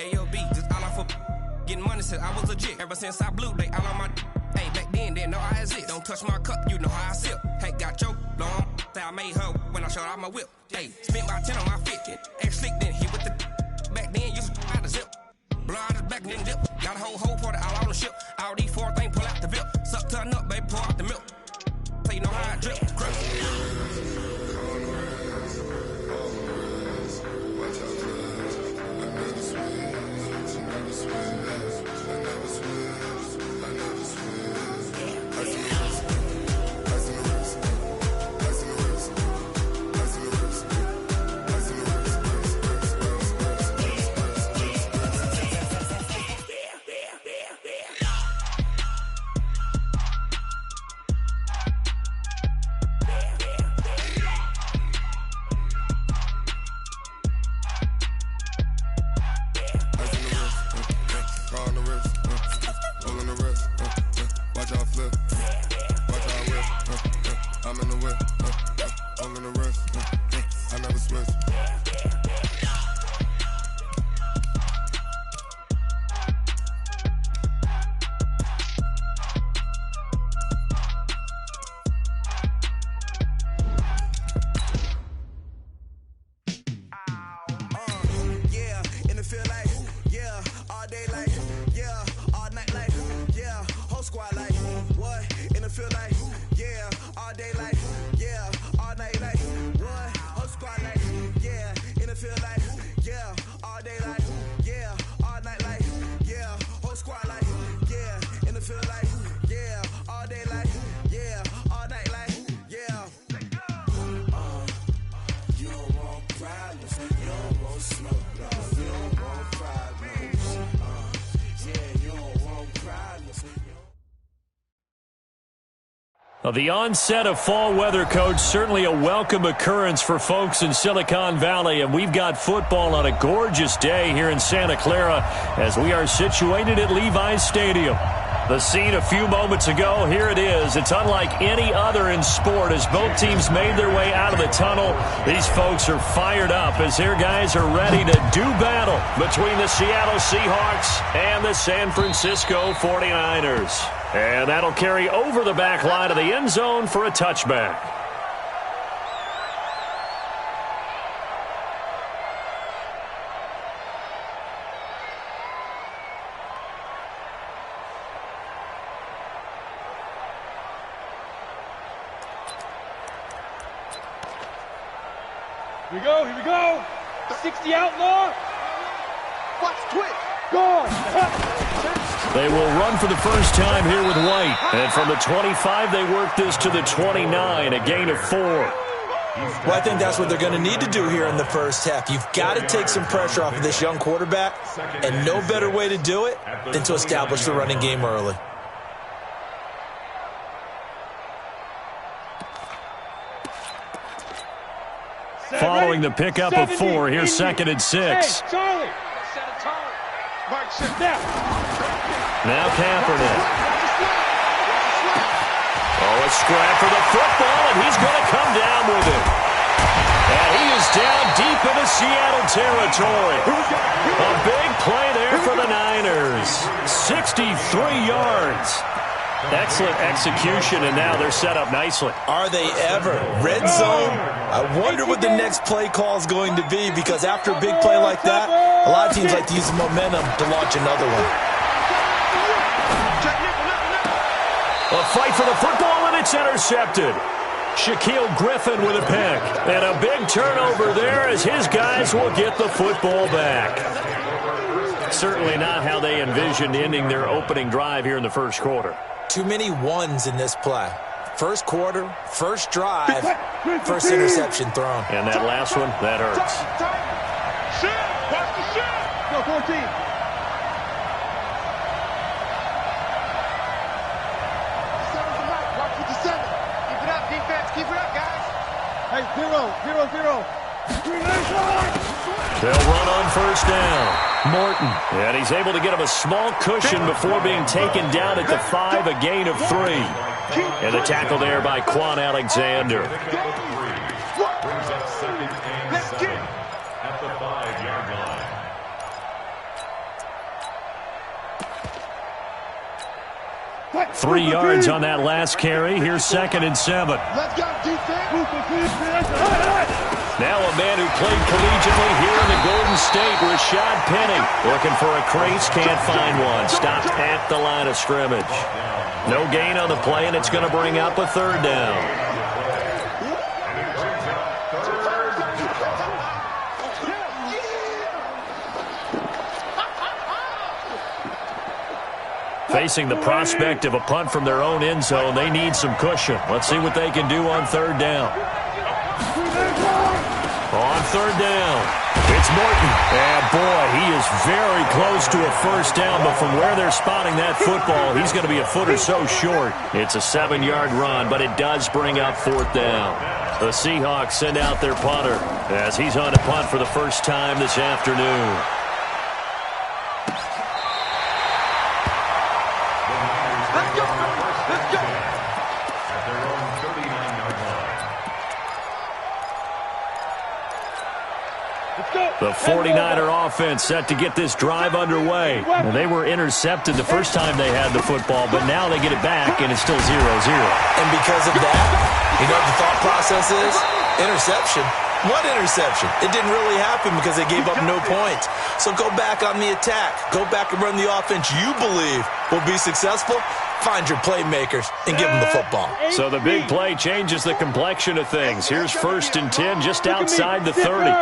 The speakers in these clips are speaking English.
AOB, just all off of getting money since I was legit. Ever since I blew, they all on my. Hey, back then, didn't know I exist. Don't touch my cup, you know how I sip. Hey, got your long. Say I made her when I showed out my whip. Hey, spent my 10 on my fit. Ex-slick, then hit with the. Back then, used to out the zip. Blow out his back, then dip. Got a whole party all on the ship. All these 4 things, pull out the VIP. Suck, turn up, baby, pour out the milk. So you know how I drip. Grip. The onset of fall weather, Coach, certainly a welcome occurrence for folks in Silicon Valley, and we've got football on a gorgeous day here in Santa Clara as we are situated at Levi's Stadium. The scene a few moments ago, here it is. It's unlike any other in sport as both teams made their way out of the tunnel. These folks are fired up as their guys are ready to do battle between the Seattle Seahawks and the San Francisco 49ers. And that'll carry over the back line of the end zone for a touchback. Here we go. 60 outlaw. Watch twitch. Go. They will run for the first time here with White. And from the 25, they work this to the 29, a gain of 4. Well, I think that's what they're going to need to do here in the first half. You've got to take some pressure off of this young quarterback, and no better way to do it than to establish the running game early. Following the pickup of 4, here's 2nd and 6. Hey, Charlie. Now Kaepernick. Oh, a scrap for the football, and he's going to come down with it. And he is down deep into Seattle territory. A big play there for the Niners. 63 yards. Excellent execution, and now they're set up nicely. Are they ever? Red zone? I wonder what the next play call is going to be, because after a big play like that, a lot of teams like to use the momentum to launch another one. A fight for the football, and it's intercepted. Shaquille Griffin with a pick. And a big turnover there as his guys will get the football back. Certainly not how they envisioned ending their opening drive here in the first quarter. Too many ones in this play. First quarter, first drive, first interception thrown. And that last one, that hurts. Watch the shot. Go 14. Watch with the 7. Keep it up, defense. Keep it up, guys. Hey, 0. They'll run on first down. Morton. And he's able to get him a small cushion before being taken down at the 5, a gain of 3. And the tackle there by Quan Alexander. 3 yards on that last carry. Here's 2nd and 7. Let's go, defense. Now a man who played collegiately here in the Golden State, Rashad Penny. Looking for a crease, can't find one. Stopped at the line of scrimmage. No gain on the play, and it's going to bring up a 3rd down. Facing the prospect of a punt from their own end zone, they need some cushion. Let's see what they can do on 3rd down. On 3rd down, it's Morton. And boy, he is very close to a 1st down, but from where they're spotting that football, he's going to be a foot or so short. It's a 7-yard run, but it does bring up 4th down. The Seahawks send out their punter as he's on to punt for the first time this afternoon. The 49er offense set to get this drive underway. And they were intercepted the first time they had the football, but now they get it back, and it's still 0-0. And because of that, you know what the thought process is? Interception. What interception? It didn't really happen because they gave up no points. So go back on the attack. Go back and run the offense you believe will be successful. Find your playmakers and give them the football. So the big play changes the complexion of things. Here's 1st and 10 just outside the 30.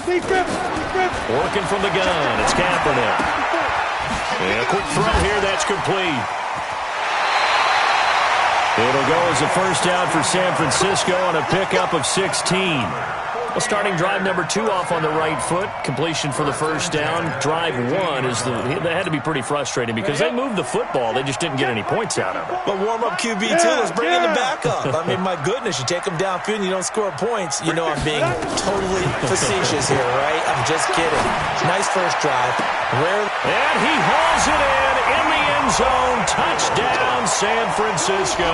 Working from the gun, it's Kaepernick. And a quick throw here, that's complete. It'll go as a 1st down for San Francisco on a pickup of 16. Well, starting drive number 2 off on the right foot. Completion for the 1st down. Drive 1 is that had to be pretty frustrating because they moved the football. They just didn't get any points out of it. But warm-up QB, too. Let's bring in the backup. I mean, my goodness, you take them downfield and you don't score points. You know I'm being totally facetious here, right? I'm just kidding. Nice first drive. And he hauls it in the end zone. Touchdown, San Francisco.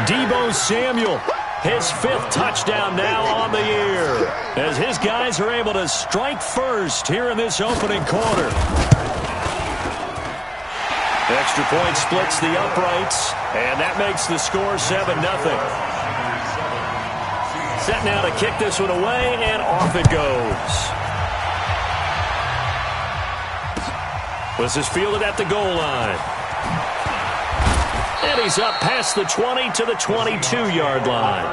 Deebo Samuel. His 5th touchdown now on the year as his guys are able to strike first here in this opening quarter. Extra point splits the uprights, and that makes the score 7-0. Set now to kick this one away, and off it goes. This is fielded at the goal line. And he's up past the 20 to the 22-yard line.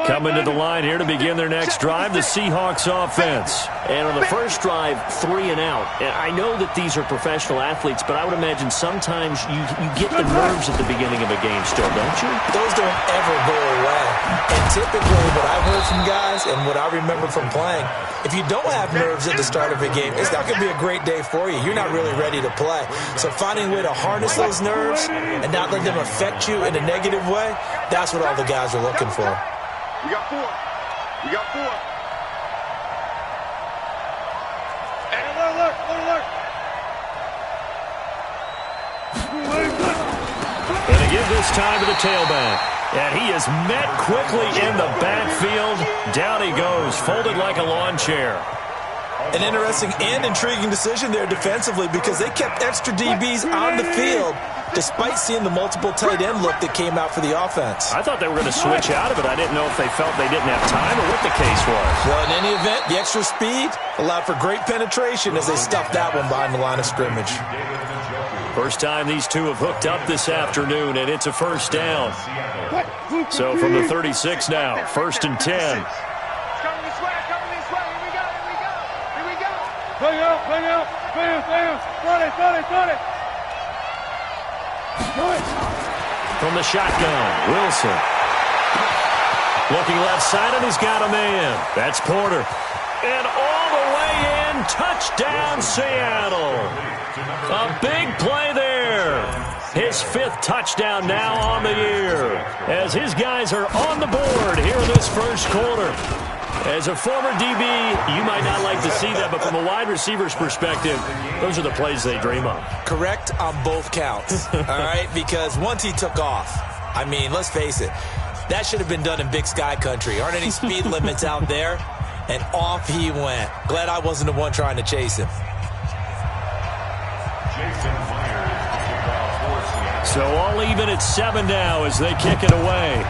Coming to the line here to begin their next drive, the Seahawks offense. And on the first drive, 3 and out. And I know that these are professional athletes, but I would imagine sometimes you get the nerves at the beginning of a game still, don't you? Those don't ever go away. And typically what I've heard from guys and what I remember from playing, if you don't have nerves at the start of a game, it's not going to be a great day for you. You're not really ready to play. So finding a way to harness those nerves and not let them affect you in a negative way, that's what all the guys are looking for. We got 4. We got 4. Hey, look. And to give this time to the tailback. And he is met quickly in the backfield. Down he goes, folded like a lawn chair. An interesting and intriguing decision there defensively because they kept extra DBs on the field despite seeing the multiple tight end look that came out for the offense. I thought they were going to switch out of it. I didn't know if they felt they didn't have time or what the case was. Well, in any event, the extra speed allowed for great penetration as they stuffed that one behind the line of scrimmage. First time these two have hooked up this afternoon, and it's a 1st down. So from the 36 now, 1st and 10. Bring out. Run it. From the shotgun, Wilson. Looking left side, and he's got a man. That's Porter. And all the way in, touchdown Seattle. A big play there. His 5th touchdown now on the year as his guys are on the board here in this first quarter. As a former DB, you might not like to see that, but from a wide receiver's perspective, those are the plays they dream of. Correct on both counts, all right? Because once he took off, I mean, let's face it, that should have been done in Big Sky country. Aren't any speed limits out there? And off he went. Glad I wasn't the one trying to chase him. So all even at 7 now as they kick it away.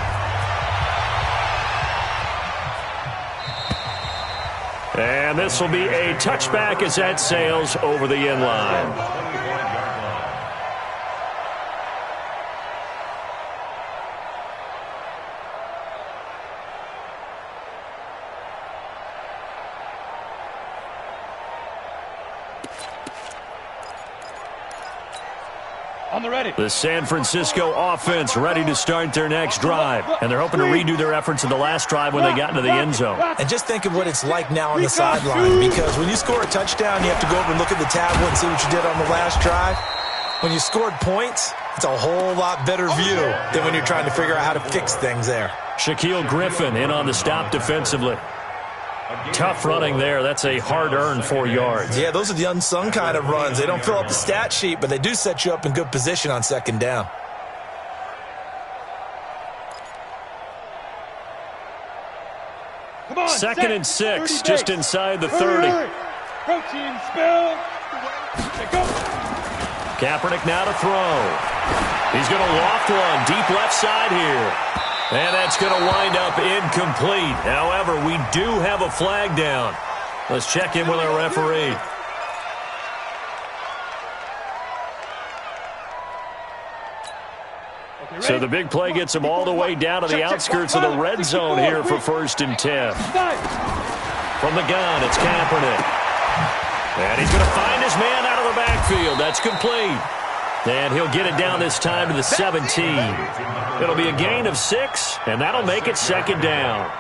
And this will be a touchback as that sails over the end line. The San Francisco offense ready to start their next drive. And they're hoping to redo their efforts in the last drive when they got into the end zone. And just think of what it's like now on the sideline. Because when you score a touchdown, you have to go over and look at the tablet and see what you did on the last drive. When you scored points, it's a whole lot better view than when you're trying to figure out how to fix things there. Shaquille Griffin in on the stop defensively. Tough running there. That's a hard-earned 4 yards. Yeah, those are the unsung kind of runs. They don't fill up the stat sheet, but they do set you up in good position on second down. Come on, 2nd and 6, just inside the 30. Protein spill. Go. Kaepernick now to throw. He's going to loft one deep left side here. And that's going to wind up incomplete. However, we do have a flag down. Let's check in with our referee. So the big play gets him all the way down to the outskirts of the red zone here for 1st and 10. From the gun, it's Kaepernick. And he's going to find his man out of the backfield. That's complete. And he'll get it down this time to the 17. It'll be a gain of 6, and that'll make it 2nd down.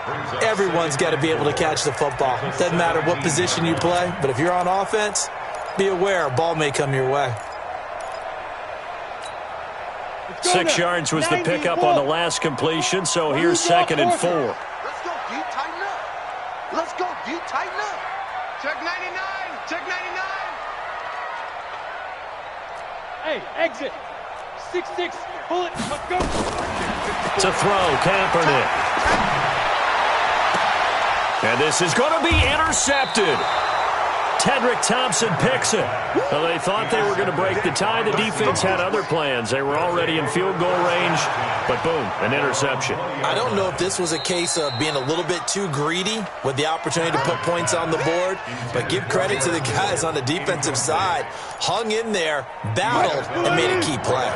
Everyone's got to be able to catch the football. Doesn't matter what position you play, but if you're on offense, be aware a ball may come your way. 6 yards was the pickup on the last completion, so here's 2nd and 4. Let's go, D. Tighten up. Let's go, D. Tighten up. Check 99. Check 99. Hey, exit. 6-6. Pull it. Let's go. To throw, Kaepernick. And this is going to be intercepted. Tedrick Thompson picks it. Well, they thought they were going to break the tie. The defense had other plans. They were already in field goal range, but boom, an interception. I don't know if this was a case of being a little bit too greedy with the opportunity to put points on the board, but give credit to the guys on the defensive side. Hung in there, battled, and made a key play.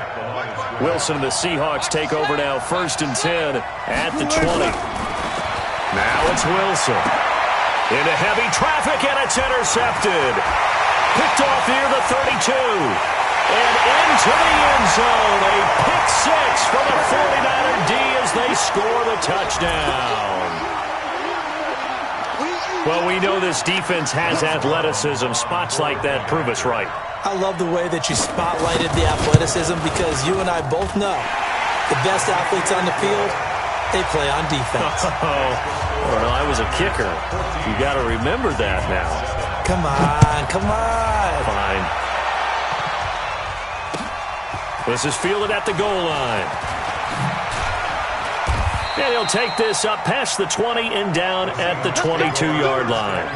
Wilson and the Seahawks take over now, 1st and 10 at the 20. Now it's Wilson. Into heavy traffic, and it's intercepted. Picked off near the 32. And into the end zone. A pick 6 for the 49er D as they score the touchdown. Well, we know this defense has athleticism. Spots like that prove us right. I love the way that you spotlighted the athleticism because you and I both know the best athletes on the field, they play on defense. Well, I was a kicker. You got to remember that now. Come on, come on. Fine. This is fielded at the goal line. And he'll take this up past the 20 and down at the 22-yard line.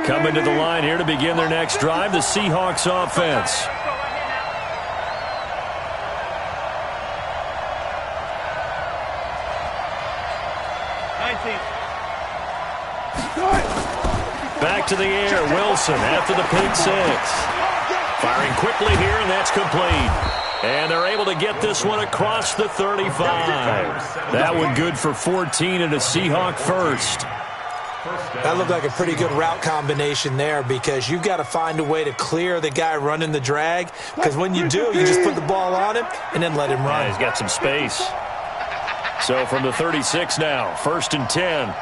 Coming to the line here to begin their next drive, the Seahawks offense. Back to the air, Wilson after the pick 6. Firing quickly here, and that's complete. And they're able to get this one across the 35. That one good for 14 and a Seahawk first. That looked like a pretty good route combination there because you've got to find a way to clear the guy running the drag because when you do, you just put the ball on him and then let him run. Yeah, he's got some space. So from the 36 now, 1st and 10.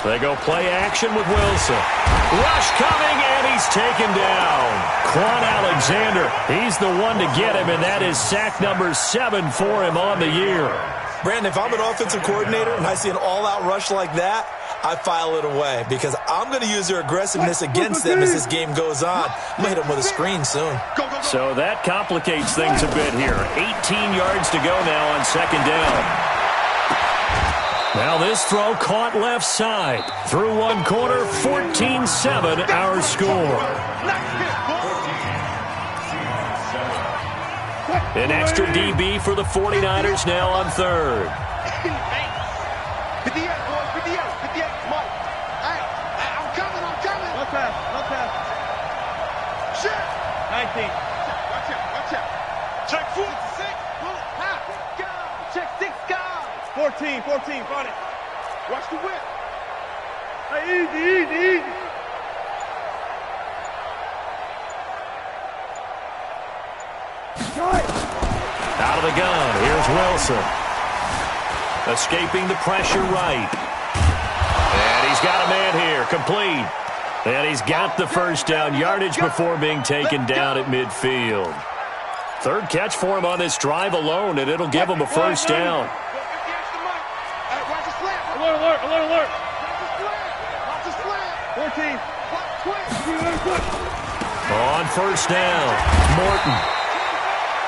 They go play action with Wilson. Rush coming, and he's taken down. Quan Alexander, he's the one to get him, and that is sack number 7 for him on the year. Brandon, if I'm an offensive coordinator and I see an all-out rush like that, I file it away because I'm going to use their aggressiveness against them as this game goes on. I'm going to hit them with a screen soon. So that complicates things a bit here. 18 yards to go now on second down. Now this throw caught left side. Through one quarter, 14-7 our score. An extra DB for the 49ers now on third. 58, boys, 58, 58, Mike. Hey, I'm coming. No pass. Shit. 19. Watch out. Check 4. 6. Go. Check 6, guys. 14, find it. Watch the whip. Hey, easy. Out of the gun, here's Wilson. Escaping the pressure right. And he's got a man here, complete. And he's got the first down yardage before being taken down at midfield. Third catch for him on this drive alone, and it'll give him a first down. Alert. 14. On first down, Morton.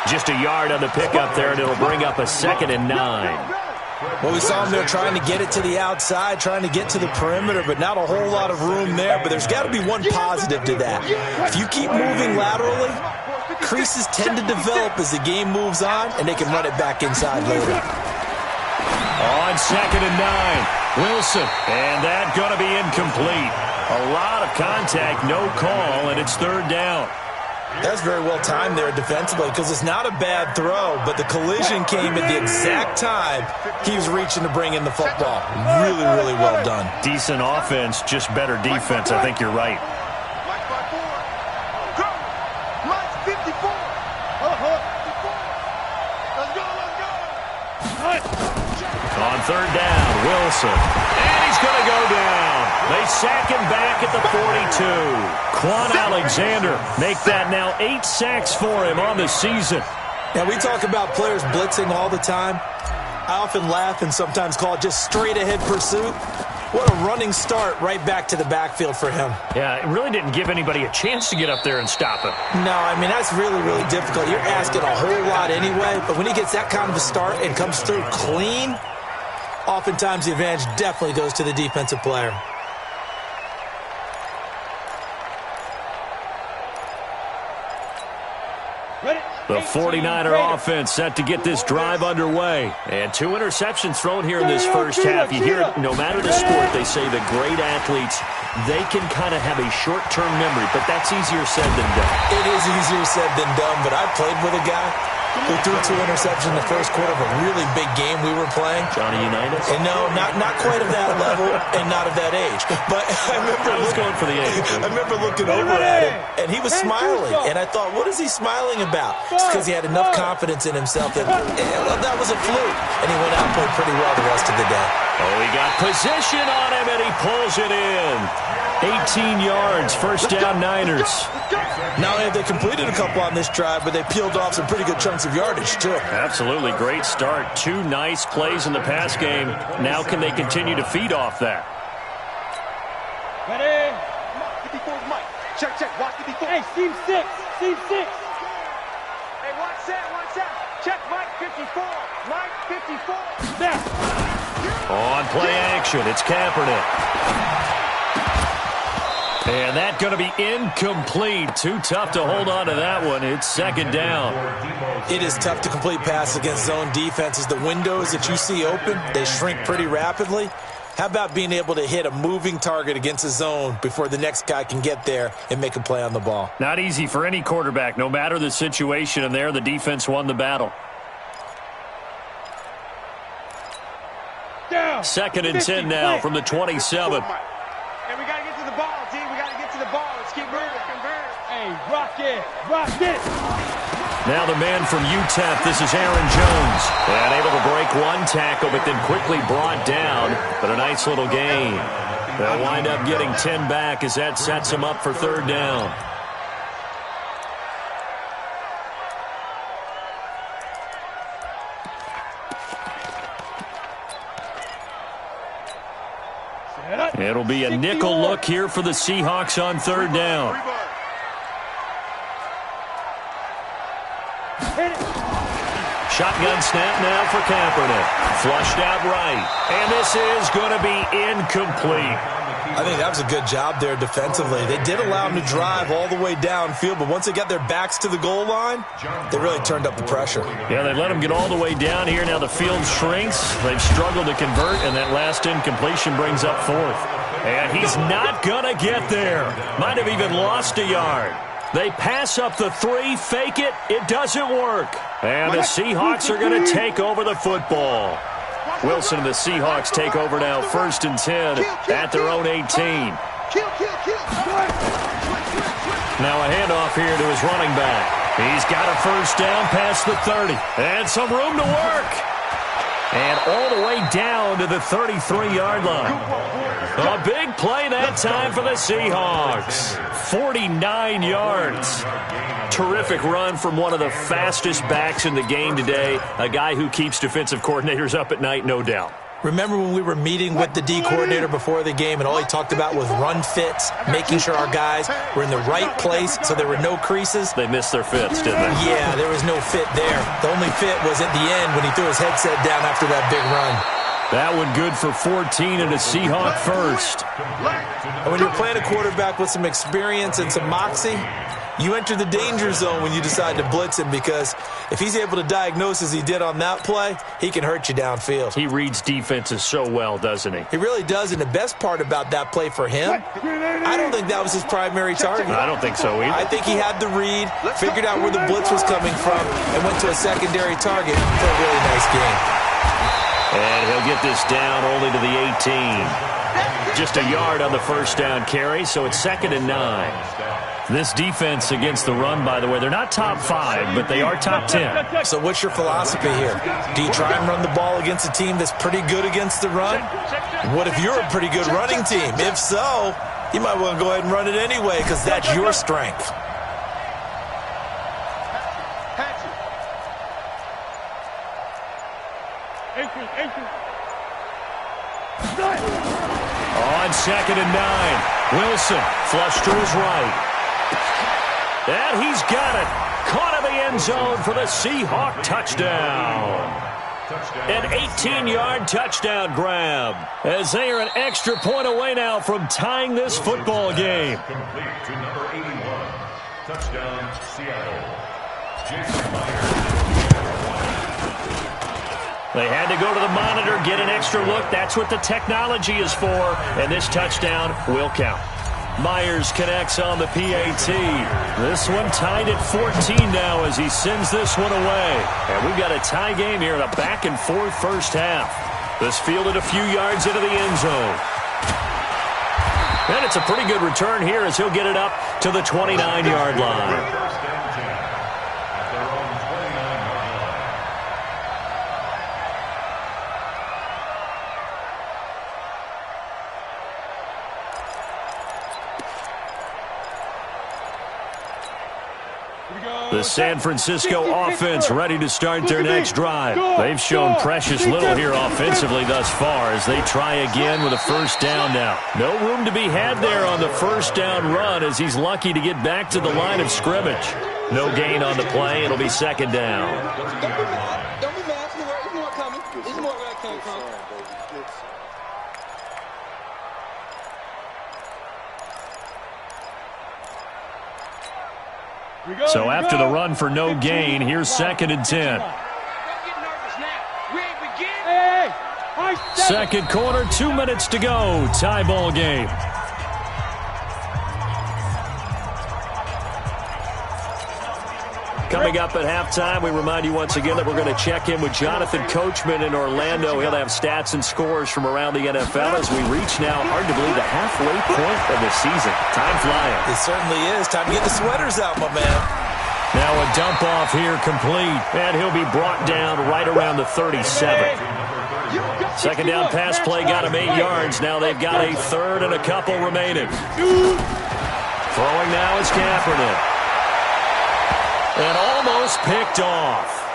Just a yard on the pickup there, and it'll bring up a 2nd and 9. Well, we saw him there trying to get it to the outside, trying to get to the perimeter, but not a whole lot of room there. But there's got to be one positive to that. If you keep moving laterally, creases tend to develop as the game moves on, and they can run it back inside later. On 2nd and 9, Wilson, and that going to be incomplete. A lot of contact, no call, and it's third down. That's very well timed there defensively because it's not a bad throw, but the collision came at the exact time he was reaching to bring in the football. Really well done. Decent offense, just better defense. I think you're right. Mike 5-4. Mike 54. Let's go. On third down, Wilson. And he's going to go down. They sack him back at the 42. Quan Alexander make that now 8 sacks for him on the season. Now, we talk about players blitzing all the time. I often laugh and sometimes call it just straight-ahead pursuit. What a running start right back to the backfield for him. Yeah, it really didn't give anybody a chance to get up there and stop him. No, I mean, that's really difficult. You're asking a whole lot anyway, but when he gets that kind of a start and comes through clean, oftentimes the advantage definitely goes to the defensive player. The 49er offense set to get this drive underway. And 2 interceptions thrown here in this first half. You hear it, no matter the sport, they say the great athletes, they can kind of have a short-term memory, but that's easier said than done. It is easier said than done, but I played with a guy who threw 2 interceptions in the first quarter of a really big game we were playing. Johnny Unitas? And no, not quite of that level and not of that age. But I was going for the age. I remember looking over at him, and he was smiling. And I thought, what is he smiling about? It's because he had enough confidence in himself that that was a fluke. And he went out and played pretty well the rest of the day. Oh, he got position on him, and he pulls it in. 18 yards, first down Niners. Not only have they completed a couple on this drive, but they peeled off some pretty good chunks of yardage, too. Absolutely. Great start. 2 nice plays in the pass game. Now can they continue to feed off that? Ready? 54 Mike. Check. Watch 54. Hey, seam 6. Hey, watch that. Check Mike 54. Mike 54. There. On play action, it's Kaepernick. And that's going to be incomplete. Too tough to hold on to that one. It's second down. It is tough to complete passes against zone defenses. The windows that you see open, they shrink pretty rapidly. How about being able to hit a moving target against a zone before the next guy can get there and make a play on the ball? Not easy for any quarterback, no matter the situation, and there the defense won the battle. Down. 2nd and 10 now from the 27. And we got to get to the ball, D. We got to get to the ball. Let's keep moving. Hey, rock it. Now the man from UTEP, this is Aaron Jones. And able to break one tackle, but then quickly brought down. But a nice little gain. They'll wind up getting 10 back as that sets them up for third down. It'll be a nickel look here for the Seahawks on third down. Shotgun snap now for Kaepernick. Flushed out right. And this is going to be incomplete. I think that was a good job there defensively. They did allow them to drive all the way downfield, but once they got their backs to the goal line, they really turned up the pressure. Yeah, they let them get all the way down here. Now the field shrinks. They've struggled to convert, and that last incompletion brings up fourth. And he's not going to get there. Might have even lost a yard. They pass up the 3, fake it. It doesn't work. And the Seahawks are going to take over the football. Wilson and the Seahawks take over now, 1st and 10 at their own 18. Now a handoff here to his running back. He's got a first down past the 30. And some room to work. And all the way down to the 33-yard line. A big play that time for the Seahawks. 49 yards. Terrific run from one of the fastest backs in the game today. A guy who keeps defensive coordinators up at night, no doubt. Remember when we were meeting with the D coordinator before the game and all he talked about was run fits, making sure our guys were in the right place so there were no creases? They missed their fits, didn't they? Yeah, there was no fit there. The only fit was at the end when he threw his headset down after that big run. That one good for 14 and a Seahawk first. And when you're playing a quarterback with some experience and some moxie, you enter the danger zone when you decide to blitz him, because if he's able to diagnose as he did on that play, he can hurt you downfield. He reads defenses so well, doesn't he? He really does, and the best part about that play for him, I don't think that was his primary target. I don't think so either. I think he had the read, figured out where the blitz was coming from, and went to a secondary target for a really nice game. And he'll get this down only to the 18. Just a yard on the first down carry, so it's 2nd and 9. This defense against the run, by the way, they're not top 5, but they are top 10. So what's your philosophy here? Do you try and run the ball against a team that's pretty good against the run? What if you're a pretty good running team? If so, you might want to go ahead and run it anyway, because that's your strength. On 2nd and 9, Wilson flushed to his right. And he's got it. Caught in the end zone for the Seahawk touchdown. An 18-yard touchdown grab, as they are an extra point away now from tying this football game. Complete to number 81. Touchdown, Seattle. Jason Myers. They had to go to the monitor, get an extra look. That's what the technology is for. And this touchdown will count. Myers connects on the PAT. This one tied at 14 now as he sends this one away. And we've got a tie game here in a back-and-forth first half. This fielded a few yards into the end zone. And it's a pretty good return here as he'll get it up to the 29-yard line. The San Francisco offense ready to start their next drive. They've shown precious little here offensively thus far as they try again with a first down now. No room to be had there on the first down run as he's lucky to get back to the line of scrimmage. No gain on the play. It'll be 2nd down. Don't be mad. There's more coming. There's more where that came from. So after the run for no gain, here's 2nd and 10. Second quarter, 2 minutes to go. Tie ball game. Coming up at halftime, we remind you once again that we're going to check in with Jonathan Coachman in Orlando. He'll have stats and scores from around the NFL as we reach now, hard to believe, the halfway point of the season. Time flying. It certainly is. Time to get the sweaters out, my man. Now a dump off here complete, and he'll be brought down right around the 37. Second down pass play got him 8 yards. Now they've got a third and a couple remaining. Throwing now is Kaepernick. And almost picked off.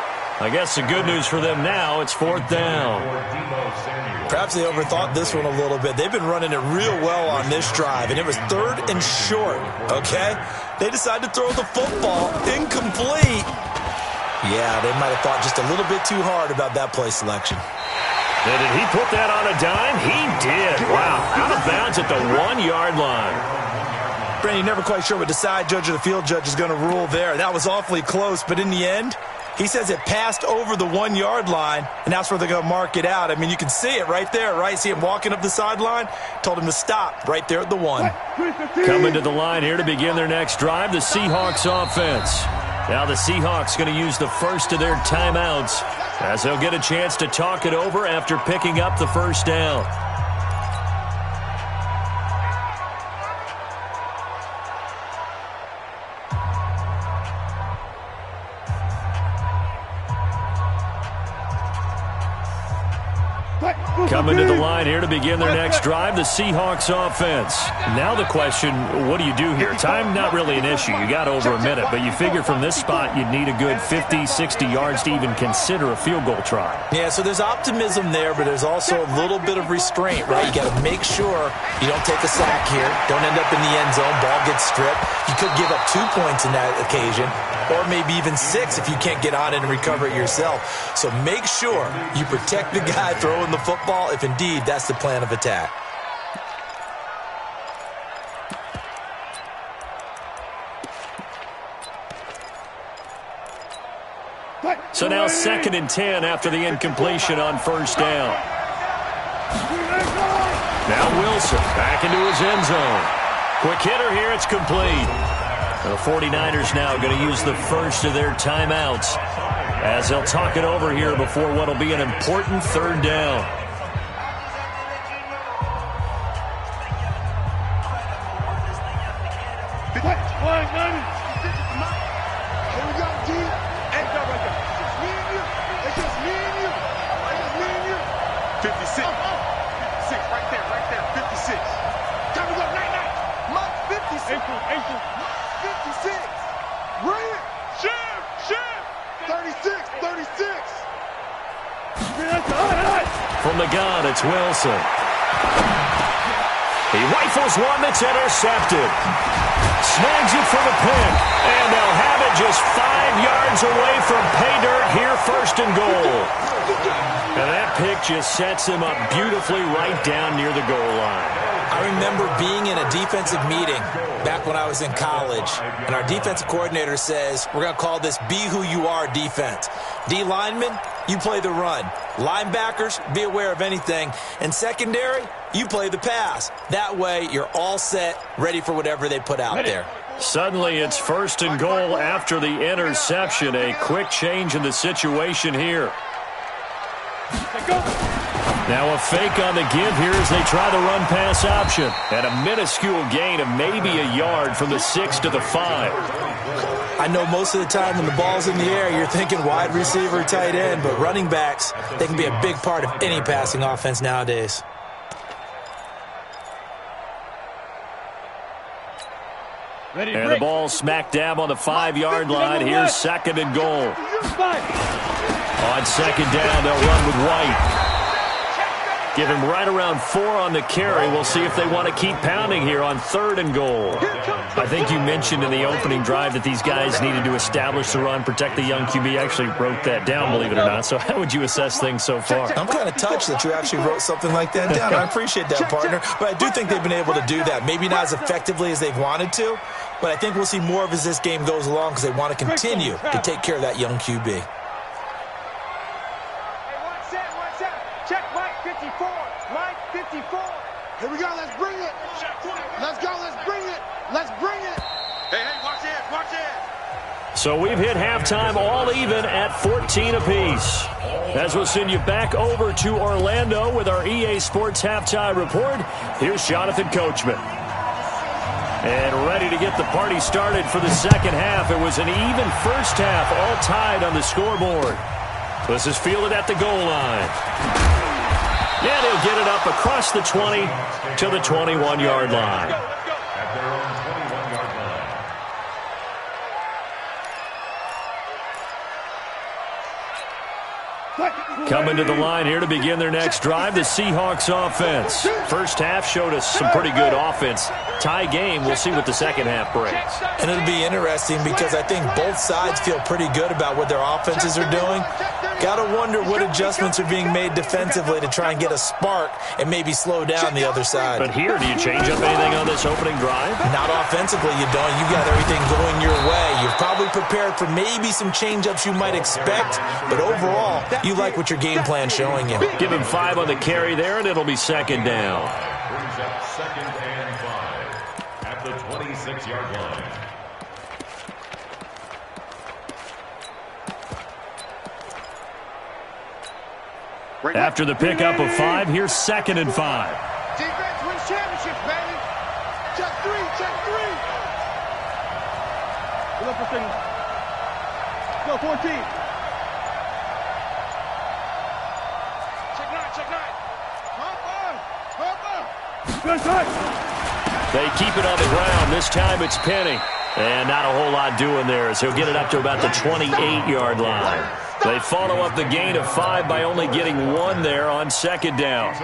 I guess the good news for them now, it's 4th down. Perhaps they overthought this one a little bit. They've been running it real well on this drive, and it was 3rd and short, okay? They decided to throw the football incomplete. Yeah, they might have thought just a little bit too hard about that play selection. And did he put that on a dime? He did. Wow, out of bounds at the 1-yard line. Brandon, you're never quite sure what the side judge or the field judge is going to rule there. That was awfully close, but in the end, he says it passed over the 1-yard line, and that's where they're going to mark it out. I mean, you can see it right there, right? See him walking up the sideline? Told him to stop right there at the 1. Coming to the line here to begin their next drive, the Seahawks offense. Now the Seahawks going to use the first of their timeouts as they'll get a chance to talk it over after picking up the first down. Coming to the line here to begin their next drive, the Seahawks offense. Now the question, what do you do here? Time not really an issue. You got over a minute, but you figure from this spot you'd need a good 50, 60 yards to even consider a field goal try. Yeah, so there's optimism there, but there's also a little bit of restraint, right? You got to make sure you don't take a sack here. Don't end up in the end zone. Ball gets stripped. You could give up 2 points in that occasion, or maybe even 6 if you can't get on it and recover it yourself. So make sure you protect the guy throwing the football if indeed that's the plan of attack. So now 2nd and 10 after the incompletion on first down. Now Wilson back into his end zone. Quick hitter here, it's complete. The 49ers now going to use the first of their timeouts as they'll talk it over here before what will be an important 3rd down. From the gun, it's Wilson. He rifles one that's intercepted. Snags it for the pick. And they'll have it just 5 yards away from pay dirt here, 1st and goal. And that pick just sets him up beautifully right down near the goal line. I remember being in a defensive meeting back when I was in college, and our defensive coordinator says, we're going to call this Be Who You Are defense. D linemen, you play the run. Linebackers, be aware of anything. And secondary, you play the pass. That way, you're all set, ready for whatever they put out there. Suddenly, it's 1st and goal after the interception. A quick change in the situation here. Now a fake on the give here as they try the run-pass option. And a minuscule gain of maybe a yard from the 6 to the 5. I know most of the time when the ball's in the air, you're thinking wide receiver, tight end, but running backs, they can be a big part of any passing offense nowadays. And the ball smack dab on the 5-yard line. Here's 2nd and goal. On 2nd down, they'll run with White. Give him right around 4 on the carry. We'll see if they want to keep pounding here on 3rd and goal. I think you mentioned in the opening drive that these guys needed to establish the run, protect the young QB. I actually wrote that down, believe it or not. So how would you assess things so far? I'm kind of touched that you actually wrote something like that down. I appreciate that, partner. But I do think they've been able to do that. Maybe not as effectively as they've wanted to, but I think we'll see more of as this game goes along because they want to continue to take care of that young QB. Here we go, let's bring it. Let's go, let's bring it. Let's bring it. Hey, watch it. So we've hit halftime all even at 14 apiece. As we'll send you back over to Orlando with our EA Sports Halftime Report, here's Jonathan Coachman. And ready to get the party started for the second half. It was an even first half, all tied on the scoreboard. This is fielded at the goal line. get it up across the 20 to the 21-yard line. At their own 21-yard line. Coming to the line here to begin their next drive, the Seahawks offense. First half showed us some pretty good offense. Tie game, we'll see what the second half brings. And it'll be interesting because I think both sides feel pretty good about what their offenses are doing. Got to wonder what adjustments are being made defensively to try and get a spark and maybe slow down the other side. But here, do you change up anything on this opening drive? Not offensively, you don't. You got everything going your way. You're probably prepared for maybe some change-ups you might expect, but overall, you like what your game plan's showing you. Give him 5 on the carry there, and it'll be second down. Brings up 2nd and 5 at the 26-yard line. After the pickup of 5, here's 2nd and 5. Defense wins championships, baby. Check 3, check 3. We're up for signal. Go, 14. Check 9, check 9. They keep it on the ground. This time it's Penny. And not a whole lot doing there as he'll get it up to about the 28-yard line. They follow up the gain of 5 by only getting 1 there on second down.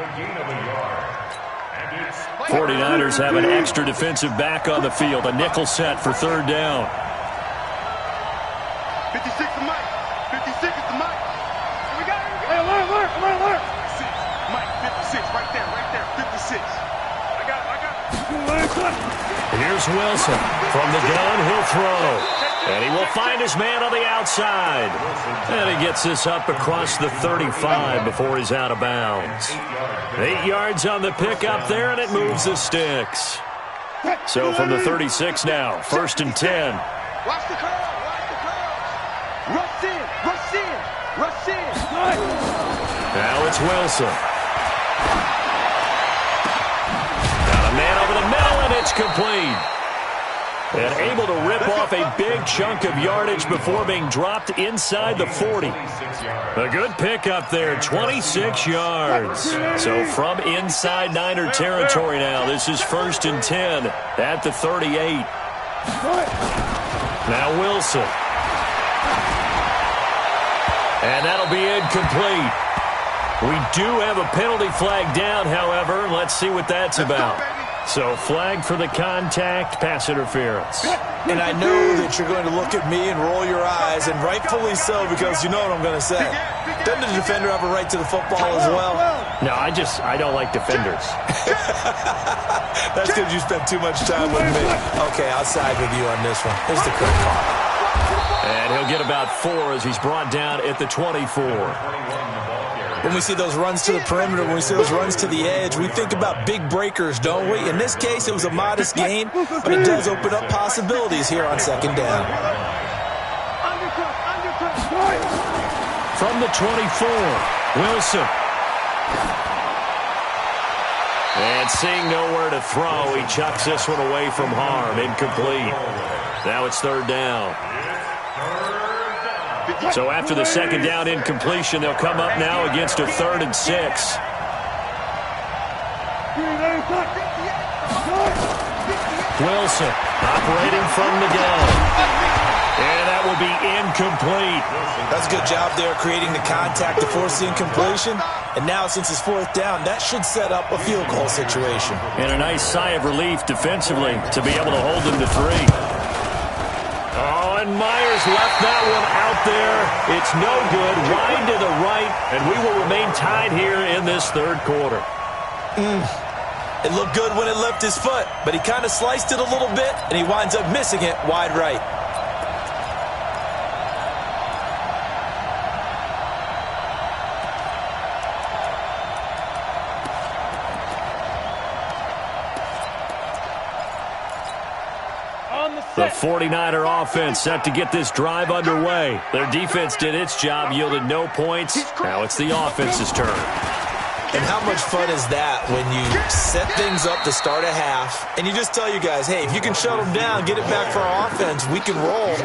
49ers have an extra defensive back on the field. A nickel set for third down. 56 to Mike. 56 is the Mike. We got it. Hey, alert. Mike, 56, right there, 56. I got it. Here's Wilson. From the gun, he'll throw. And he will find his man on the outside. And he gets this up across the 35 before he's out of bounds. 8 yards on the pickup there, and it moves the sticks. So from the 36 now, 1st and 10. Watch the curl. Rush in. Now it's Wilson. Got a man over the middle, and it's complete. And able to rip off a big chunk of yardage before being dropped inside the 40. A good pickup there, 26 yards. So from inside Niner territory now, this is 1st and 10 at the 38. Now Wilson. And that'll be incomplete. We do have a penalty flag down, however. Let's see what that's about. So flag for the contact, pass interference. And I know that you're going to look at me and roll your eyes, and rightfully so, because you know what I'm going to say. Doesn't the defender have a right to the football as well? No, I don't like defenders. That's because you spent too much time with me. Okay, I'll side with you on this one. Here's the correct call. And he'll get about 4 as he's brought down at the 24. When we see those runs to the perimeter, when we see those runs to the edge, we think about big breakers, don't we? In this case, it was a modest gain, but it does open up possibilities here on second down. From the 24, Wilson. And seeing nowhere to throw, he chucks this one away from harm. Incomplete. Now it's third down. So after the second down incompletion, they'll come up now against a 3rd and 6. Wilson operating from the gun. And that will be incomplete. That's a good job there creating the contact to force the incompletion. And now since it's 4th down, that should set up a field goal situation. And a nice sigh of relief defensively to be able to hold them to 3. Oh, and Myers left that one out there. It's no good. Wide to the right, and we will remain tied here in this third quarter. It looked good when it left his foot, but he kind of sliced it a little bit, and he winds up missing it wide right. The 49er offense set to get this drive underway. Their defense did its job, yielded no points. Now it's the offense's turn. And how much fun is that when you set things up to start a half, and you just tell you guys, hey, if you can shut them down, get it back for our offense, we can roll.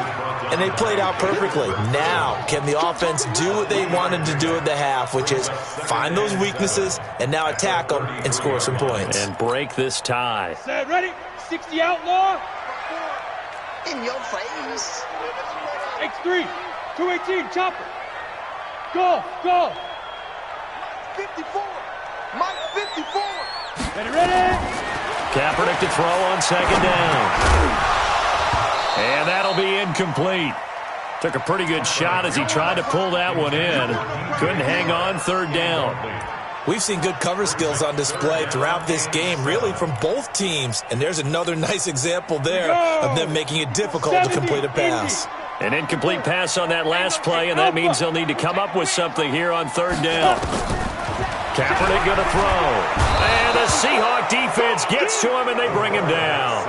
And they played out perfectly. Now, can the offense do what they wanted to do at the half, which is find those weaknesses and now attack them and score some points. And break this tie. Set, ready? 60 outlaw. In your face. X3, 218, chopper. Go, go. 54. Mike 54. Ready? Kaepernick to throw on second down. And that'll be incomplete. Took a pretty good shot as he tried to pull that one in. Couldn't hang on third down. We've seen good cover skills on display throughout this game, really from both teams. And there's another nice example there of them making it difficult to complete a pass. An incomplete pass on that last play, and that means they'll need to come up with something here on third down. Kaepernick going to throw. And the Seahawk defense gets to him, and they bring him down.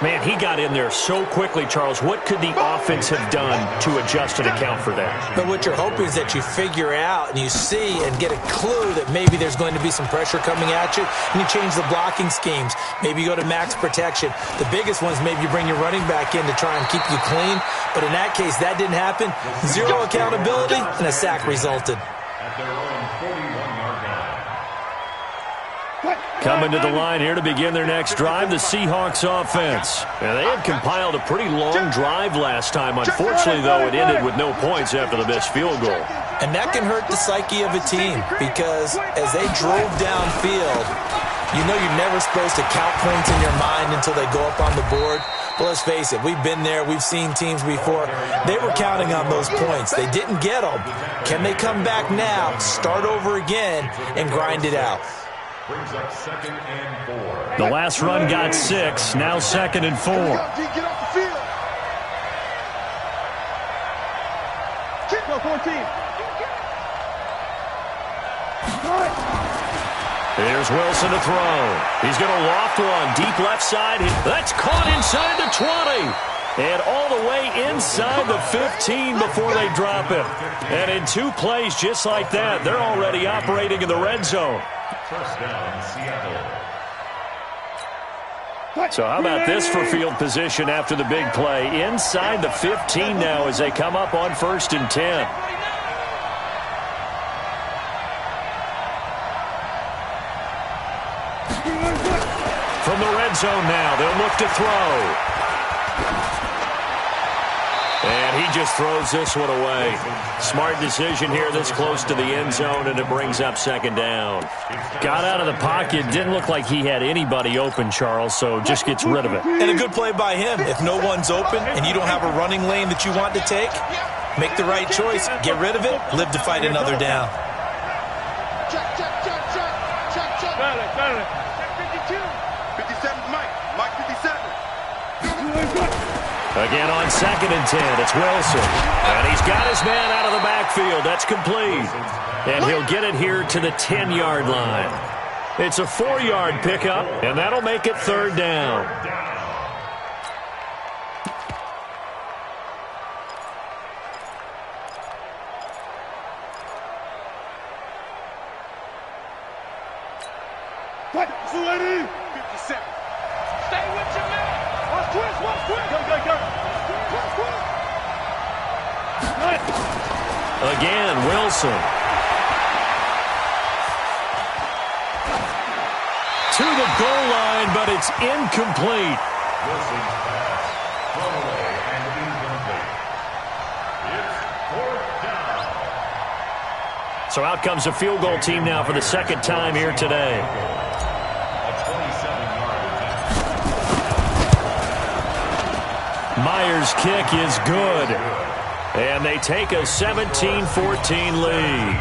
Man, he got in there so quickly, Charles. What could the offense have done to adjust and account for that? But what you're hoping is that you figure out and you see and get a clue that maybe there's going to be some pressure coming at you, and you change the blocking schemes. Maybe you go to max protection. The biggest one is maybe you bring your running back in to try and keep you clean. But in that case, that didn't happen. Zero accountability, and a sack resulted. At their own 41-yard line. Coming to the line here to begin their next drive, the Seahawks offense. And they had compiled a pretty long drive last time. Unfortunately, though, it ended with no points after the missed field goal. And that can hurt the psyche of a team because as they drove downfield, you know you're never supposed to count points in your mind until they go up on the board. But let's face it, we've been there. We've seen teams before. They were counting on those points. They didn't get them. Can they come back now, start over again, and grind it out? Brings up 2nd and 4. The last run got 6, now 2nd and 4. Get off the field. Go, 14. Here's Wilson to throw. He's going to loft one. Deep left side. That's caught inside the 20. And all the way inside the 15 before they drop it. And in 2 plays just like that, they're already operating in the red zone. First down, Seattle. So how about this for field position after the big play? Inside the 15 now as they come up on 1st and 10. From the red zone now, they'll look to throw. And he just throws this one away. Smart decision here this close to the end zone, and it brings up 2nd down. Got out of the pocket. Didn't look like he had anybody open, Charles, so just gets rid of it. And a good play by him. If no one's open and you don't have a running lane that you want to take, make the right choice. Get rid of it. Live to fight another down. Check. Better. 52. 57's Mike. Mike 57. Again on 2nd and 10, it's Wilson. And he's got his man out of the backfield. That's complete. And he'll get it here to the 10-yard line. It's a 4-yard pickup, and that'll make it 3rd down. Ready? 57. Stay with your man. Watch twist. Go. Again, Wilson. To the goal line, but it's incomplete. Wilson's pass. Thrown away and incomplete. It's 4th down. So out comes a field goal team now for the 2nd time here today. A 27-yard attempt. Myers' kick is good. And they take a 17-14 lead.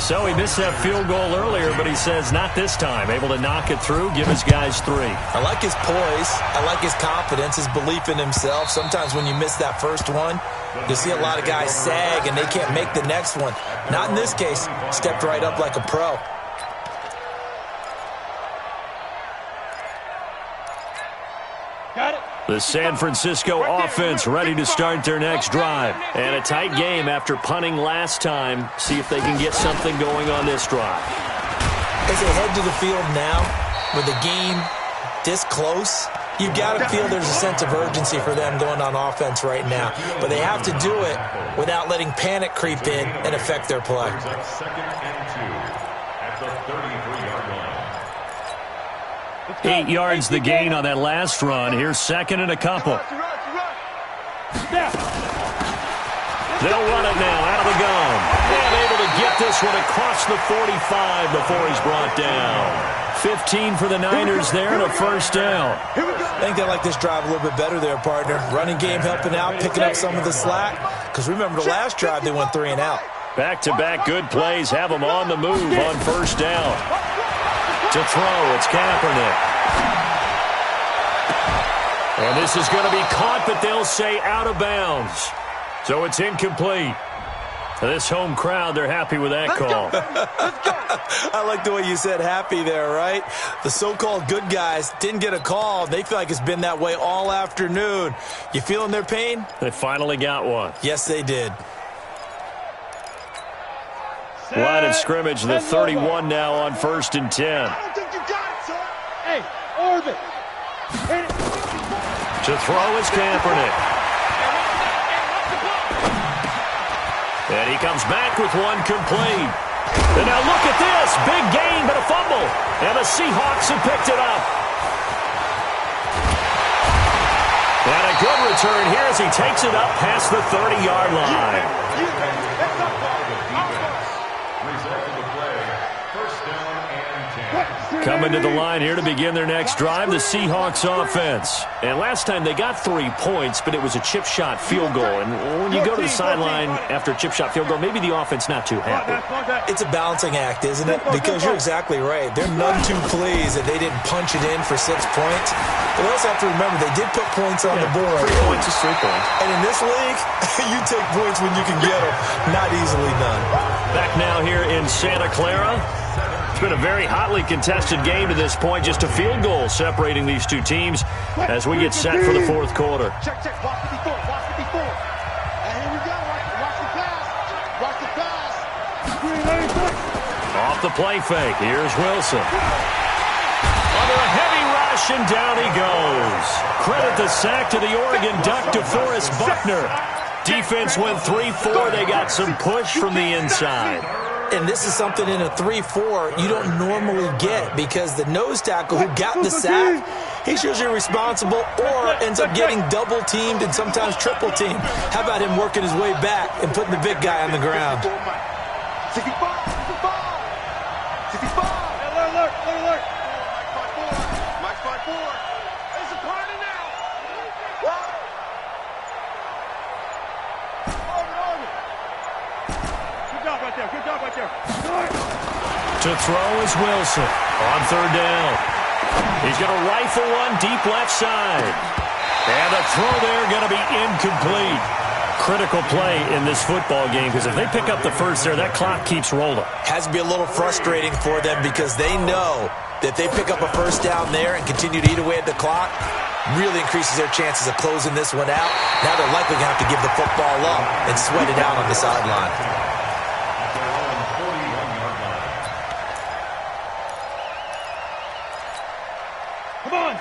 So he missed that field goal earlier, but he says not this time. Able to knock it through, give his guys 3. I like his poise. I like his confidence, his belief in himself. Sometimes when you miss that first one, you see a lot of guys sag and they can't make the next one. Not in this case. Stepped right up like a pro. Got it. The San Francisco offense ready to start their next drive. And a tight game after punting last time. See if they can get something going on this drive. As they head to the field now, with the game this close, you've got to feel there's a sense of urgency for them going on offense right now. But they have to do it without letting panic creep in and affect their play. Second and 2 at the 33-yard line. 8 yards the gain on that last run. Here's second and a couple. They'll run it now out of the gun. And able to get this one across the 45 before he's brought down. 15 for the Niners there and a first down. I think they like this drive a little bit better there, partner. Running game helping out, picking up some of the slack. Because remember the last drive, they went 3 and out. Back-to-back good plays have them on the move on first down. To throw, it's Kaepernick. And this is going to be caught, but they'll say out of bounds. So it's incomplete. This home crowd, they're happy with that call. I like the way you said happy there, right? The so-called good guys didn't get a call. They feel like it's been that way all afternoon. You feeling their pain? They finally got one. Yes, they did. Line of scrimmage, the 31 now on first and 10. I don't think you got it, son. Hey, orbit. To throw is Kaepernick. And he comes back with one complete. And now look at this. Big gain, but a fumble. And the Seahawks have picked it up. And a good return here as he takes it up past the 30-yard line. Result of the play, first down and 10. Coming to the line here to begin their next drive, the Seahawks offense. And last time they got 3 points, but it was a chip shot field goal. And when you go to the sideline after a chip shot field goal, maybe the offense not too happy. It's a balancing act, isn't it? Because you're exactly right. They're none too pleased that they didn't punch it in for 6 points. But we also have to remember they did put points on the board. 3 points is 3 points. And in this league, you take points when you can get them. Not easily done. Back now here in Santa Clara. It's been a very hotly contested game to this point. Just a field goal separating these two teams as we get set for the fourth quarter. Check, check. Watch 54. Watch 54. And here we go. Watch the pass. Watch the pass. Off the play fake. Here's Wilson. Under a heavy rush, and down he goes. Credit the sack to the Oregon Duck, DeForest Buckner. Defense went 3-4. They got some push from the inside. And this is something in a 3-4 you don't normally get because the nose tackle who got the sack, he's usually responsible or ends up getting double-teamed and sometimes triple-teamed. How about him working his way back and putting the big guy on the ground? 65. 65. 65. Alert. Mike 5-4. It's a party now. What? Good job right there. To throw is Wilson on third down. He's going to rifle one deep left side. And the throw there going to be incomplete. Critical play in this football game because if they pick up the first there, that clock keeps rolling. Has to be a little frustrating for them because they know that they pick up a first down there and continue to eat away at the clock, really increases their chances of closing this one out. Now they're likely going to have to give the football up and sweat it out on the sideline.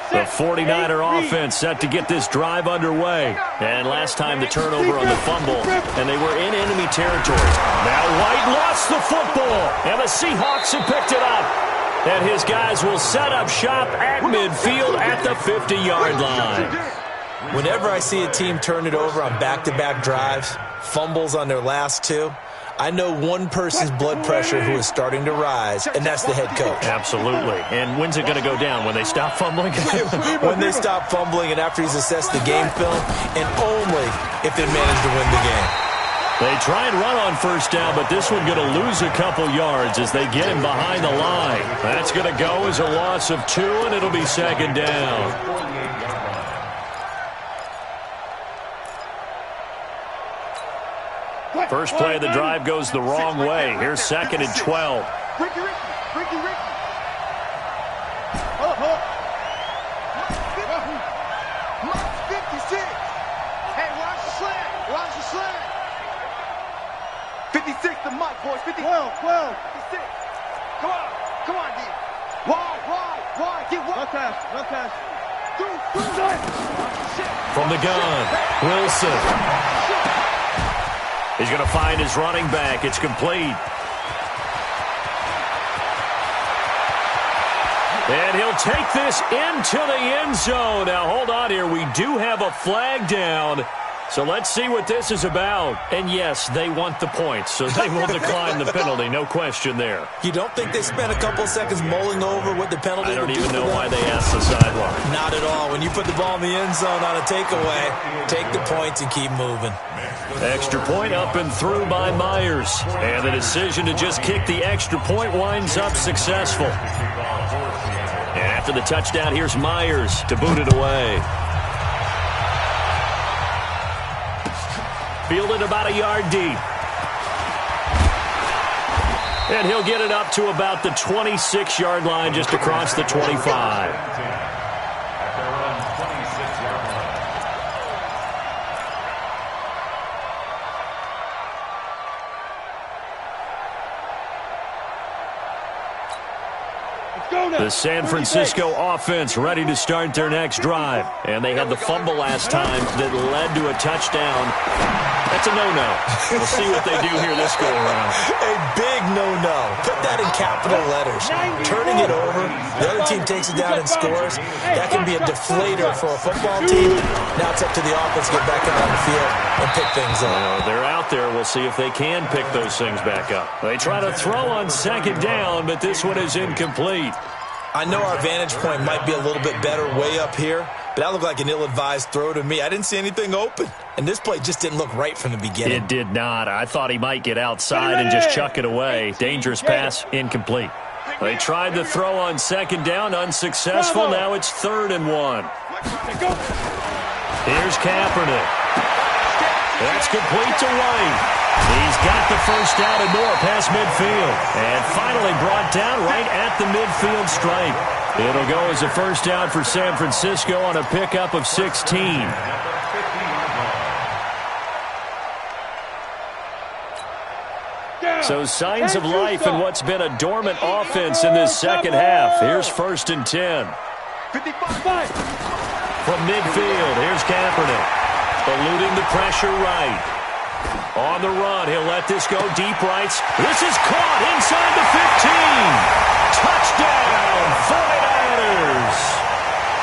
The 49er offense set to get this drive underway. And last time the turnover on the fumble, and they were in enemy territory. Now White lost the football, and the Seahawks have picked it up. And his guys will set up shop at midfield at the 50-yard line. Whenever I see a team turn it over on back-to-back drives, fumbles on their last 2, I know one person's blood pressure who is starting to rise, and that's the head coach. Absolutely. And when's it going to go down? When they stop fumbling? When they stop fumbling and after he's assessed the game film, and only if they manage to win the game. They try and run on first down, but this one going to lose a couple yards as they get him behind the line. That's going to go as a loss of 2, and it'll be second down. First play of the drive goes the wrong way. Here's second and 12. Ricky. Mike 56. Hey, watch the slant. 56 to Mike, boys. 12. 56. Come on, D. From the gun, Wilson. He's going to find his running back. It's complete. And he'll take this into the end zone. Now, hold on here. We do have a flag down. So let's see what this is about. And, yes, they want the points, so they will decline the penalty. No question there. You don't think they spent a couple of seconds mulling over what the penalty I don't even know why they asked the sideline. Not at all. When you put the ball in the end zone on a takeaway, take the points and keep moving. Extra point up and through by Myers. And the decision to just kick the extra point winds up successful. And after the touchdown, here's Myers to boot it away. Fielded about a yard deep. And he'll get it up to about the 26-yard line, just across the 25. The San Francisco offense ready to start their next drive. And they had the fumble last time that led to a touchdown. That's a no-no. We'll see what they do here this go-around. A big no-no. Put that in capital letters. Turning it over, the other team takes it down and scores. That can be a deflator for a football team. Now it's up to the offense to get back out on the field and pick things up. They're out there. We'll see if they can pick those things back up. They try to throw on second down, but this one is incomplete. I know our vantage point might be a little bit better way up here, but that looked like an ill-advised throw to me. I didn't see anything open, and this play just didn't look right from the beginning. It did not. I thought he might get outside and just chuck it away. Dangerous pass, incomplete. They tried to throw on second down, unsuccessful. Now it's 3rd and 1. Here's Kaepernick. That's complete to White. He's got the first down and more past midfield. And finally brought down right at the midfield stripe. It'll go as a first down for San Francisco on a pickup of 16. So signs of life in what's been a dormant offense in this second half. Here's 1st and 10. From midfield, here's Kaepernick. Eluding the pressure right. On the run, he'll let this go deep right. This is caught inside the 15. Touchdown, 49ers.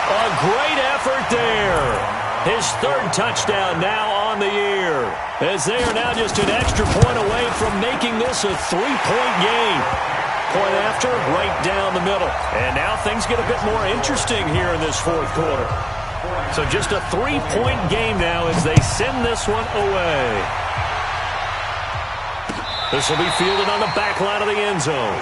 A great effort there. His 3rd touchdown now on the year. As they are now just an extra point away from making this a 3-point game. Point after, right down the middle. And now things get a bit more interesting here in this 4th quarter. So just a 3-point game now as they send this one away. This will be fielded on the back line of the end zone.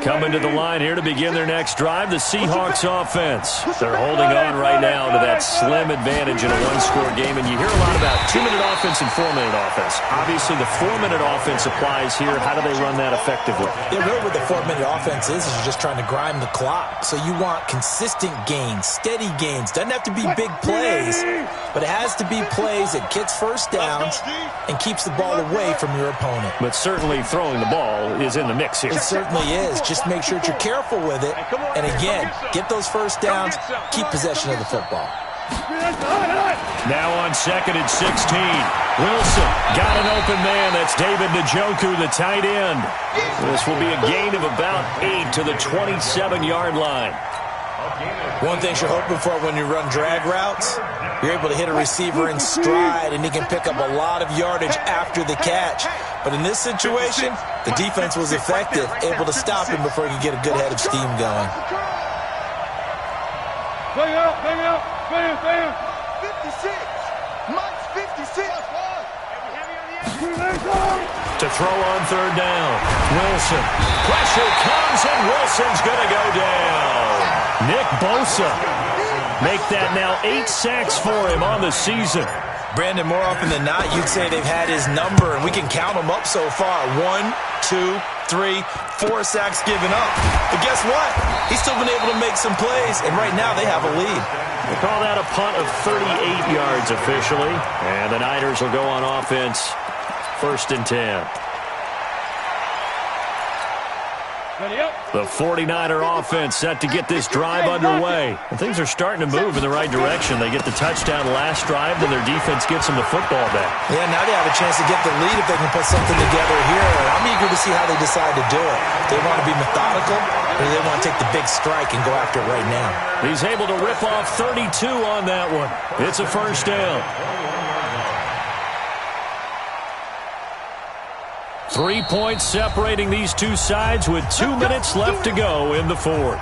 Coming to the line here to begin their next drive, the Seahawks offense. They're holding on right now to that slim advantage in a one-score game, and you hear a lot about 2-minute offense and 4-minute offense. Obviously, the 4-minute offense applies here. How do they run that effectively? Yeah, really what the 4-minute offense is you're just trying to grind the clock. So you want consistent gains, steady gains. Doesn't have to be big plays, but it has to be plays that gets first downs and keeps the ball away from your opponent. But certainly throwing the ball is in the mix here. It certainly is. Just make sure that you're careful with it. And again, get those first downs, keep possession of the football. Now on 2nd and 16. Wilson got an open man. That's David Njoku, the tight end. This will be a gain of about 8 to the 27-yard line. One thing you're hoping for when you run drag routes, you're able to hit a receiver in stride, and he can pick up a lot of yardage after the catch. But in this situation, the defense was effective, able to stop him before he could get a good head of steam going. Bang out, bang out, bam, bam. 56. Mike's 56. To throw on 3rd down. Wilson. Pressure comes, and Wilson's going to go down. Nick Bosa. Make that now 8 sacks for him on the season. Brandon, more often than not, you'd say they've had his number, and we can count them up so far. 1, 2, 3, 4 sacks given up. But guess what? he's still been able to make some plays, and right now they have a lead. They call that a punt of 38 yards officially, and the Niners will go on offense, 1st and 10. The 49er offense set to get this drive underway. And things are starting to move in the right direction. They get the touchdown last drive, and their defense gets them the football back. Yeah, now they have a chance to get the lead if they can put something together here. And I'm eager to see how they decide to do it. They want to be methodical, or do they want to take the big strike and go after it right now? He's able to rip off 32 on that one. It's a 1st down. 3 points separating these two sides with 2 minutes left to go in the 4th.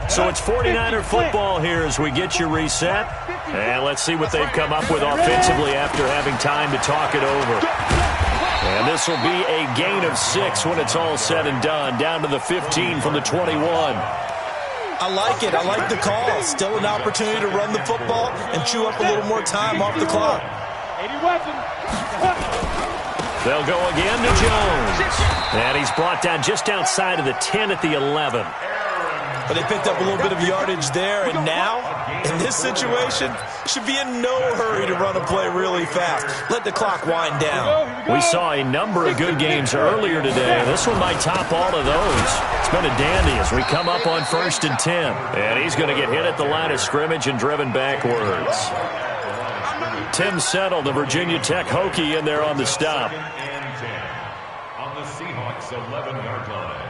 So it's 49er football here as we get you reset. And let's see what they've come up with offensively after having time to talk it over. And this will be a gain of 6 when it's all said and done, down to the 15 from the 21. I like it. I like the call. Still an opportunity to run the football and chew up a little more time off the clock. They'll go again to Jones. And he's brought down just outside of the 10 at the 11. But they picked up a little bit of yardage there, and now, in this situation, should be in no hurry to run a play really fast. Let the clock wind down. We saw a number of good games earlier today. This one might top all of those. It's been a dandy as we come up on 1st and 10. And he's going to get hit at the line of scrimmage and driven backwards. Tim Settle, the Virginia Tech Hokie, in there on the stop. On the Seahawks 11-yard line.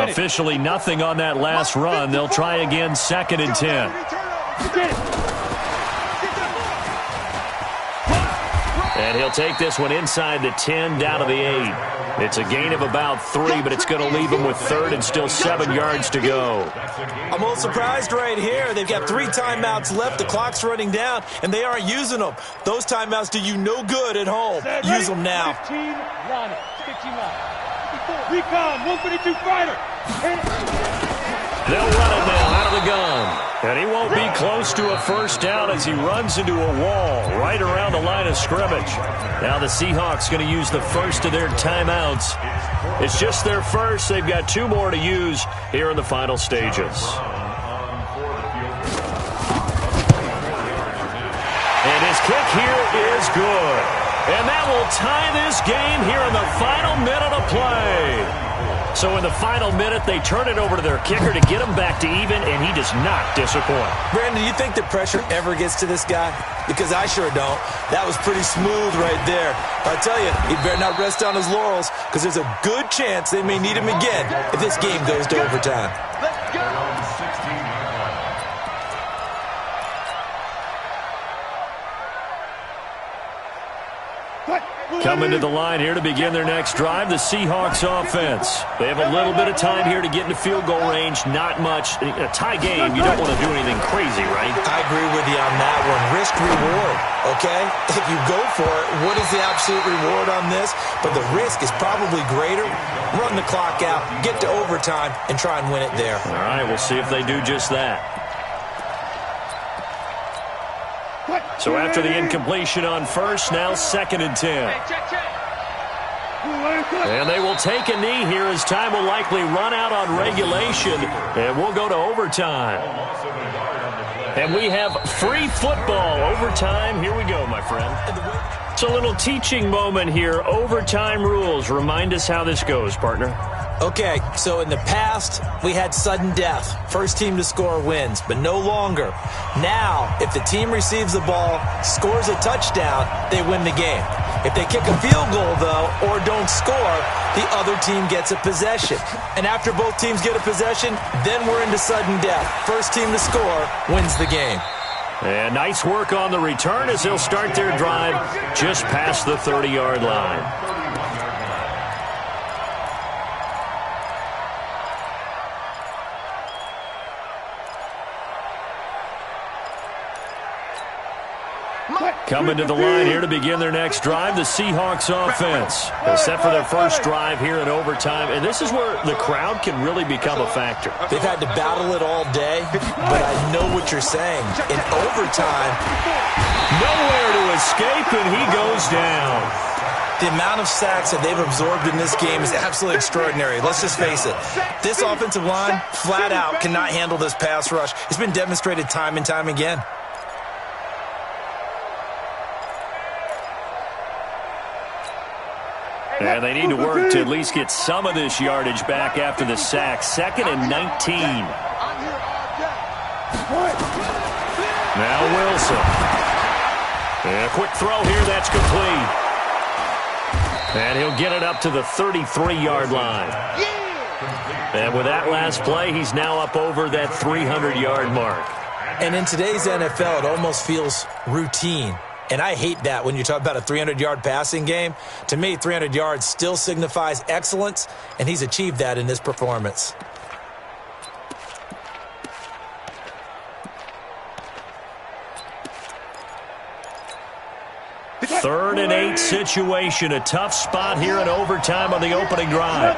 Officially nothing on that last run. They'll try again, 2nd and 10. And he'll take this one inside the 10, down to the 8. It's a gain of about 3, but it's going to leave them with 3rd and still 7 yards to go. I'm a little surprised right here. They've got 3 timeouts left. The clock's running down, and they aren't using them. Those timeouts do you no good at home. Use them now. 15 line. 15 line. Recon, 132 fighter. They'll run it now out of the gun. And he won't be close to a 1st down as he runs into a wall right around the line of scrimmage. Now the Seahawks going to use the first of their timeouts. It's just their first. They've got 2 more to use here in the final stages. And his kick here is good. And that will tie this game here in the final minute of play. So in the final minute, they turn it over to their kicker to get him back to even, and he does not disappoint. Brandon, do you think that pressure ever gets to this guy? Because I sure don't. That was pretty smooth right there. But I tell you, he better not rest on his laurels, because there's a good chance they may need him again if this game goes to overtime. Let's go. Coming to the line here to begin their next drive, the Seahawks offense. They have a little bit of time here to get into field goal range. Not much. A tie game, you don't want to do anything crazy, right? I agree with you on that one. Risk-reward, okay? If you go for it, what is the absolute reward on this? But the risk is probably greater. Run the clock out, get to overtime, and try and win it there. All right, we'll see if they do just that. So after the incompletion on first, now 2nd and 10. And they will take a knee here as time will likely run out on regulation. And we'll go to overtime. And we have free football. Overtime. Here we go, my friend. It's a little teaching moment here. Overtime rules. Remind us how this goes, partner. Okay, so in the past, we had sudden death. First team to score wins, but no longer. Now, if the team receives the ball, scores a touchdown, they win the game. If they kick a field goal, though, or don't score, the other team gets a possession. And after both teams get a possession, then we're into sudden death. First team to score wins the game. And nice work on the return as they'll start their drive just past the 30-yard line. Coming to the line here to begin their next drive, the Seahawks offense. They're set for their first drive here in overtime, and this is where the crowd can really become a factor. They've had to battle it all day, but I know what you're saying. In overtime, nowhere to escape, and he goes down. the amount of sacks that they've absorbed in this game is absolutely extraordinary. Let's just face it. This offensive line, flat out, cannot handle this pass rush. It's been demonstrated time and time again. And they need to work to at least get some of this yardage back after the sack. 2nd and 19. Now Wilson. And a quick throw here, that's complete. And he'll get it up to the 33-yard line. And with that last play, he's now up over that 300-yard mark. And in today's NFL, it almost feels routine. And I hate that when you talk about a 300-yard passing game. To me, 300 yards still signifies excellence, and he's achieved that in this performance. Third and 8 situation. A tough spot here in overtime on the opening drive.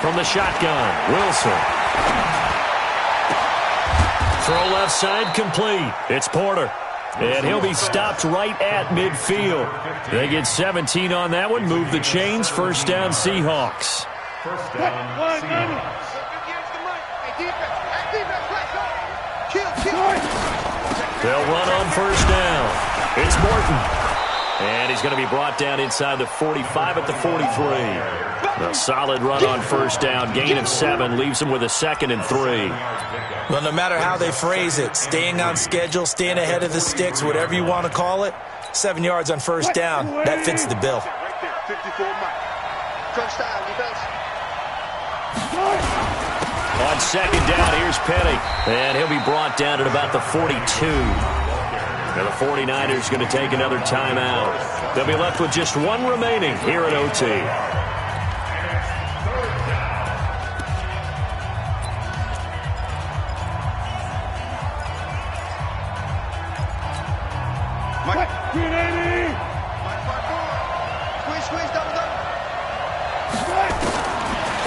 From the shotgun, Wilson. Throw left side complete. It's Porter. And he'll be stopped right at midfield. They get 17 on that one. Move the chains. First down, Seahawks. First down, Seahawks. They'll run on first down. It's Morton. And he's going to be brought down inside the 45 at the 43. A solid run on first down. Gain of 7 leaves him with a 2nd and 3. Well, no matter how they phrase it, staying on schedule, staying ahead of the sticks, whatever you want to call it, 7 yards on first down, that fits the bill. On second down, here's Petty. And he'll be brought down at about the 42. And the 49ers going to take another timeout. They'll be left with just 1 remaining here at OT.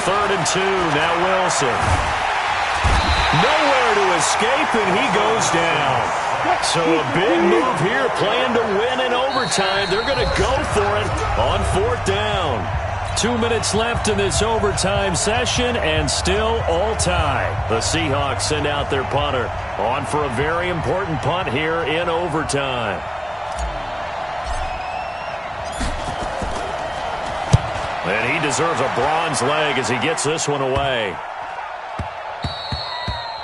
Third and 2, now Wilson. Nowhere to escape, and he goes down. So a big move here, plan to win in overtime. They're going to go for it on 4th down. 2 minutes left in this overtime session, and still all tied. The Seahawks send out their punter on for a very important punt here in overtime. And he deserves a bronze leg as he gets this one away.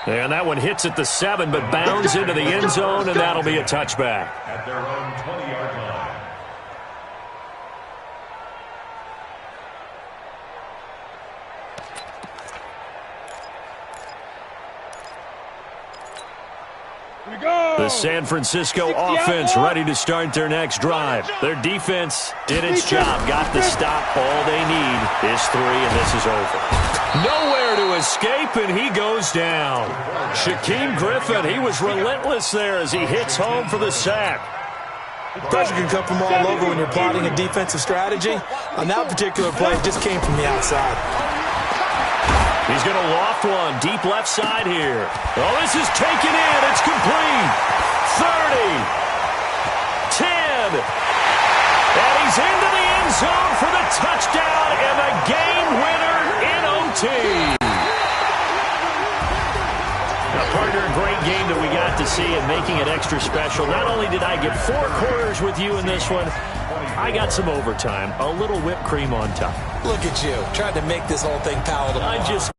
And that one hits at the 7, but bounds into the end zone, and that'll be a touchback. At their own 20-yard line. The San Francisco offense ready to start their next drive. Their defense did its job, got the stop. All they need is 3, and this is over. Nowhere to escape, and he goes down. Shaquem Griffin, he was relentless there as he hits home for the sack. Pressure can come from all over when you're plotting a defensive strategy. On that particular play, it just came from the outside. He's going to loft one deep left side here. Oh, this is taken in. It's complete. 30. 10. And he's into the end zone for the touchdown and the game winner in OT. Now, partner, a great game that we got to see and making it extra special. Not only did I get 4 quarters with you in this one, I got some overtime, a little whipped cream on top. Look at you, trying to make this whole thing palatable. I just